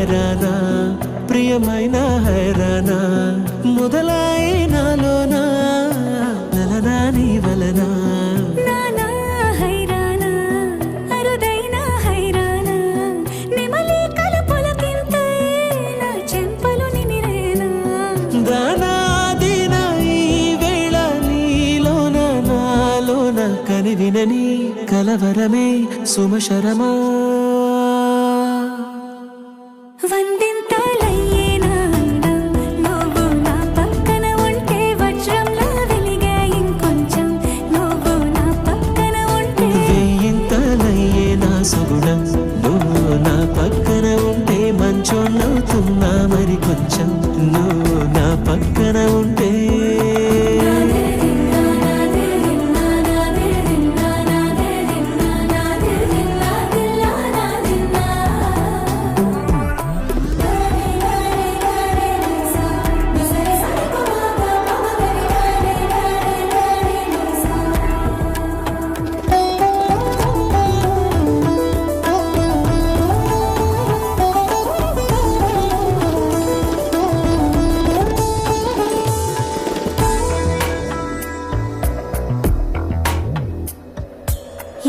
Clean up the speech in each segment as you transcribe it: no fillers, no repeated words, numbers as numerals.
హైరానా ప్రియమైన హైరానా మొదలాయి నాలోనా నలనా నీ వలనా కనివినని కలవరమే సుమశరమా వందింతలయ్యేనా నువ్వు నా పక్కన ఉంటే వజ్రంలా వెలిగే ఇంకొంచెం నువ్వు నా పక్కన ఉంటే వేయింతలయ్యేనా సుగుణం నువ్వు నా పక్కన ఉంటే మంచోన్నవుతున్నా మరి కొంచెం నువ్వు నా పక్కన ఉంటే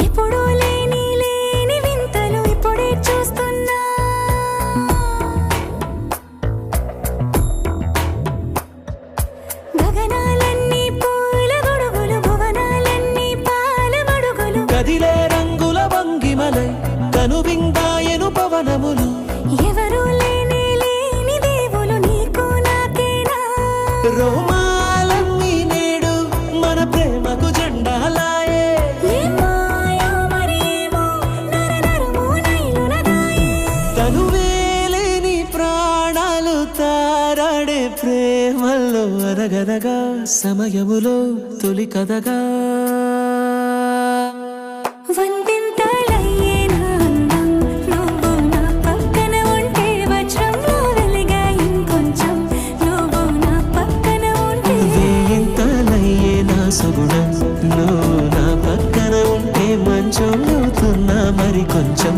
ఎప్పుడూ లేని వింతలు ఇప్పుడే చూస్తున్నా గగనాలన్నీ పూల గొడుగులు భువనాలన్నీ పాల మడుగులు కదిలే రంగుల వంగిమలై కనువిందాయను పవనములు ఎవరూ లేని దేవులు నీకు నాకేనా రోమాలన్నీ నేడు మన ప్రేమకు జెండాలాయే తనువేలేని ప్రాణాలు తారాడే ప్రేమల్లో అనగనగా సమయములో తొలి కథగా వందింతలయ్యేనా అందం నువ్వు నా పక్కన ఉంటే వజ్రంలా వెలిగే ఇంకొంచెం నువ్వు నా పక్కన ఉంటే వేయింతలయ్యేనా సుగుణం నువ్వు నా పక్కన ఉంటే మంచోన్నవుతున్నా మరి కొంచెం